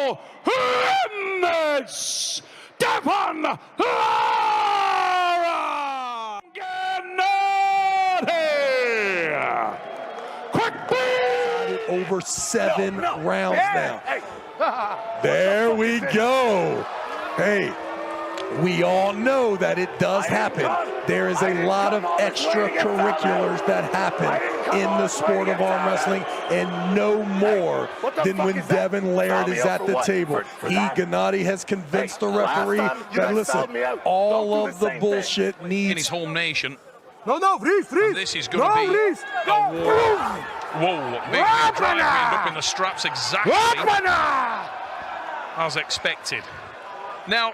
no limits, Devon Lara Gennady. Quick beat. Over 7 rounds now. There we go. Hey, we all know that it does happen. There is a lot of extracurriculars that happen in the sport of arm wrestling, and no more than when Devin Laird is at the table. Gennady has convinced the referee that, listen, all of the bullshit needs... In his home nation. No, freeze. This is going to be a war. Whoa, big drive up in the straps exactly as expected. Now,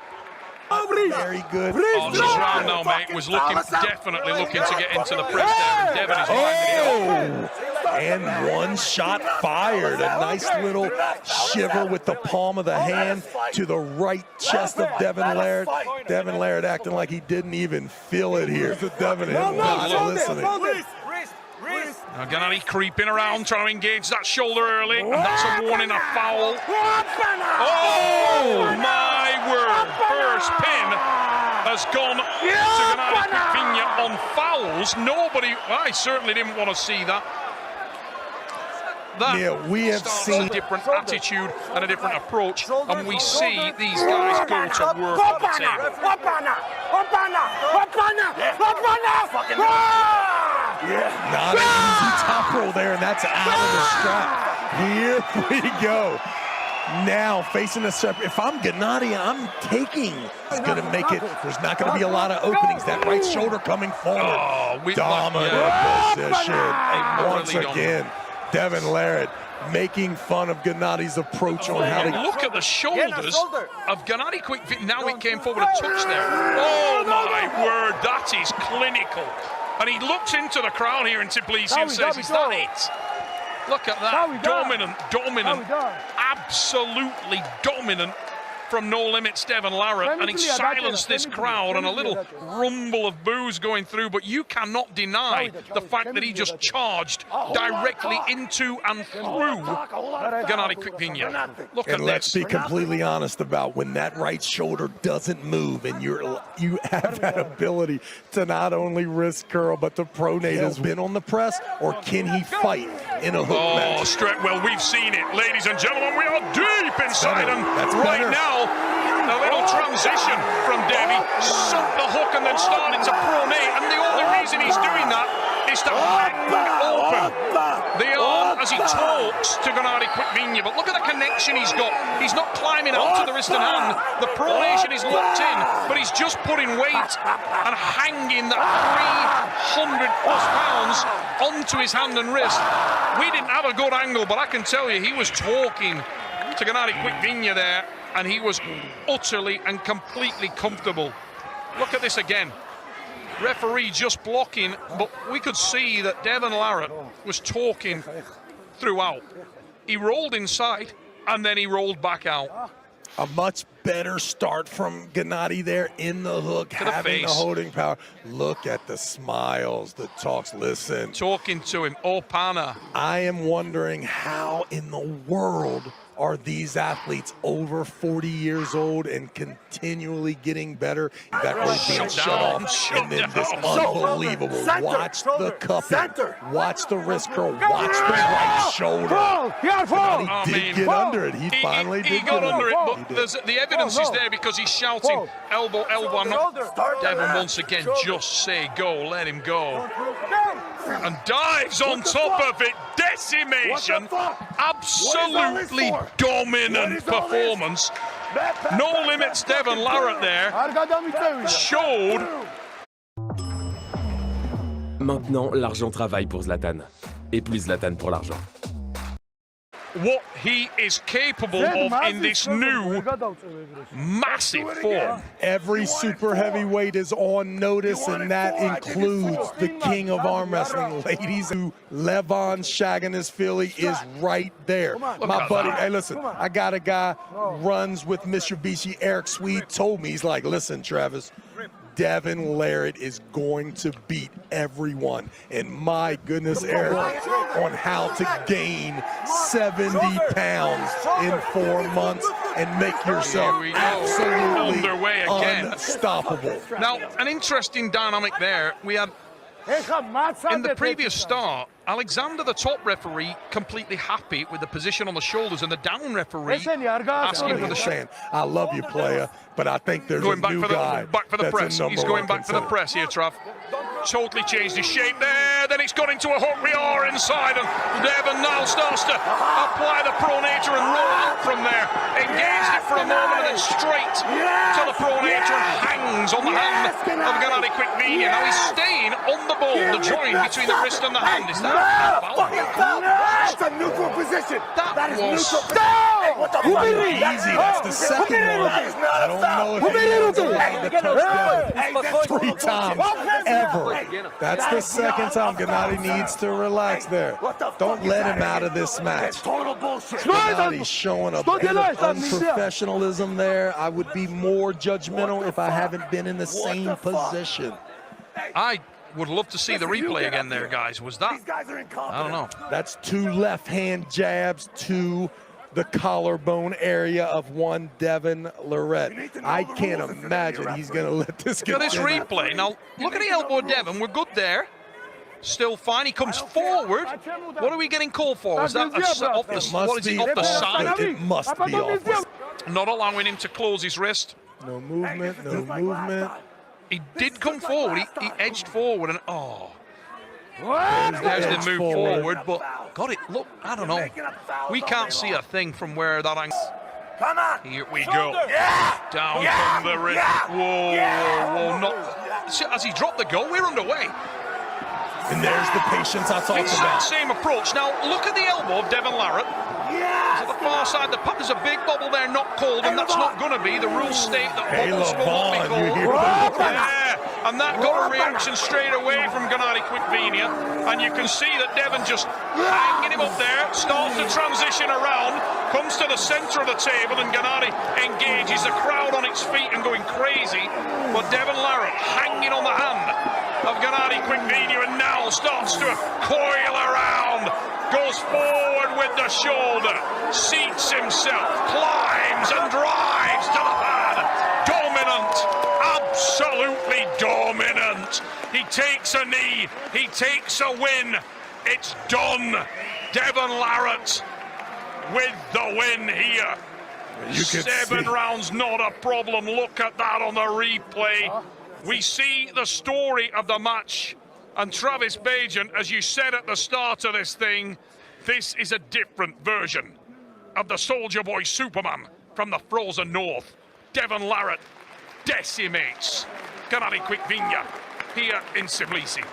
very good. Oh, this round now, mate, was definitely looking to get into the press there, and Devin is and one shot fired. A nice little shiver with the palm of the hand to the right chest of Devin Laird. Devin Laird acting like he didn't even feel it here. Devin not listening. Now Gennady creeping around, trying to engage that shoulder early, and that's a warning, a foul. Oh my word! First pin has gone to Gennady Quickvinya on fouls. Nobody, I certainly didn't want to see that. Yeah, we have seen a different attitude and a different approach, and we see these guys go to work on the table. Not an easy top roll there, and that's out of the strap. Here we go. Now facing a separate. If I'm Gennady, I'm taking. He's going to make it. There's not going to be a lot of openings. That right shoulder coming forward. Dominant position. Once again, Devin Laird making fun of Gennady's approach on how to look at the shoulders of Gennady Quickvinya. Now it came forward a touch there. Oh my word, that is clinical. And he looks into the crowd here in Tbilisi and says, "Is that it?" Look at that, dominant, absolutely dominant from No Limits Devin Lara, and he silenced this crowd, and a little rumble of boos going through, but you cannot deny the fact that he just charged directly into and through Gennady Quickvinya. Look at this. And let's be completely honest about when that right shoulder doesn't move, and you have that ability to not only wrist curl, but to pronate. Has been on the press, or can he fight in a hook match? Well, we've seen it, ladies and gentlemen. We are deep inside, and right now, a little transition from Devi, sunk the hook and then started to pronate, and the only reason he's doing that is to hang open the arm as he talks to Gennady Quickvinya. But look at the connection he's got. He's not climbing out to the wrist and hand. The pronation is locked in, but he's just putting weight and hanging that 300+ pounds onto his hand and wrist. We didn't have a good angle, but I can tell you he was talking to Gennady Quickvinya there, and he was utterly and completely comfortable. Look at this again. Referee just blocking, but we could see that Devin Lara was talking throughout. He rolled inside, and then he rolled back out. A much better start from Gennady there in the hook, having the holding power. Look at the smiles, the talks, listen. Talking to him, Opana. I am wondering how in the world are these athletes over 40 years old and continually getting better? That rope being shut off, and then this unbelievable. Watch the cupping, watch the wrist curl, watch the right shoulder. He did get under it. He finally did get under it, but the evidence is there because he's shouting elbow, elbow. Devin once again just say go, let him go. And dives on top of it, decimation, absolutely dominant performance. No Limits Devin Lara there showed. Maintenant, l'argent travaille pour Zlatan. Et plus Zlatan pour l'argent. What he is capable of in this new massive form. Every super heavyweight is on notice, and that includes the king of arm wrestling, ladies. Levon Shaganishvili is right there. My buddy, hey, listen, I got a guy runs with Mitsubishi. Eric Swede told me, he's like, listen, Travis, Devin Larratt is going to beat everyone. And my goodness, Eric, on how to gain 70 pounds in 4 months and make yourself absolutely underway again. Unstoppable. Now, an interesting dynamic there. We had in the previous start, Alexander, the top referee, completely happy with the position on the shoulders, and the down referee asking for the saying, I love you, player, but I think there's going a new guy back for the press. He's going back for the press here, Trav. Totally changed his shape there. Then it's got into a hook. We are inside, and Devin now starts to apply the pronator and roll out from there. Engaged it for a moment, and then straight to the pronator and hangs on the hand of Gennady Quickvinia. Now he's staying on the ball, the joint between the wrist and the hand. Is that a foul? That's a neutral position. That was easy. That's the second one. I don't know if anyone's allowed to touch Devin 3 times ever. That's the second time. Gennady needs to relax there. Don't let him out of this match. Gennady's showing a bit of unprofessionalism there. I would be more judgmental if I haven't been in the same position. I would love to see the replay again there, guys. Was that? I don't know. That's 2 left-hand jabs to the collarbone area of one Devin Larratt. I can't imagine he's going to let this get Look at this replay. Now, look at the elbow of Devin. We're good there. Still fine. He comes forward. What are we getting called for? Was that off the, what is it, off the side? It must be off. Not allowing him to close his wrist. No movement, no movement. He did come forward. He edged forward, and there's the move forward, but got it. Look, I don't know. We can't see a thing from where that angle. Here we go. Down from the wrist. Whoa, not. As he dropped the goal, we're underway. And there's the patience I talked Exact about. same approach. Now, look at the elbow of Devin Larratt. He's at the far side. There's a big bubble there, not called, and that's not going to be. The rules state that bubbles will not be called. Yeah, and that got a reaction straight away from Gennady Quickvinia. And you can see that Devin just hanging him up there, starts to transition around, comes to the center of the table, and Gennady engages the crowd on its feet and going crazy. But Devin Larratt hanging on the hand of Gennady Quickvinia, and now starts to coil around, goes forward with the shoulder, seats himself, climbs and drives to the pad. Dominant, absolutely dominant. He takes a knee, he takes a win. It's done. Devin Larratt with the win here. You can 7 see. rounds, not a problem. Look at that on the replay. We see the story of the match. And Travis Bagent, as you said at the start of this thing, this is a different version of the Soldier Boy Superman from the frozen north. Devin Larratt decimates Gennady Quickvinia here in Tbilisi.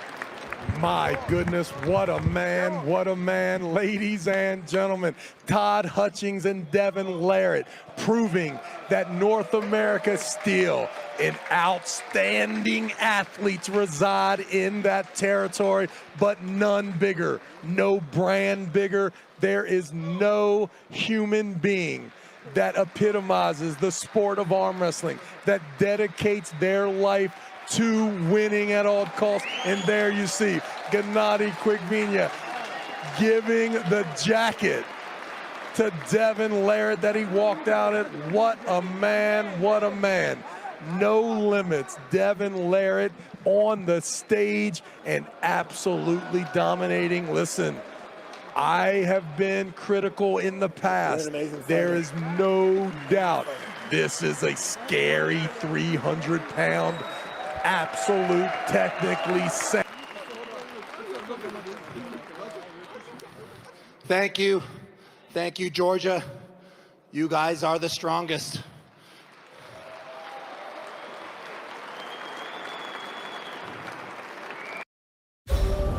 My goodness, what a man, ladies and gentlemen. Todd Hutchings and Devin Larratt proving that North America still and outstanding athletes reside in that territory, but none bigger, no brand bigger. There is no human being that epitomizes the sport of arm wrestling, that dedicates their life to winning at all costs. And there you see Gennady Quickvinia giving the jacket to Devin Larratt that he walked out at. What a man, what a man. No limits. Devin Larratt on the stage and absolutely dominating. Listen, I have been critical in the past. There is no doubt this is a scary 300-pound absolute technically sound. Thank you, Georgia. You guys are the strongest.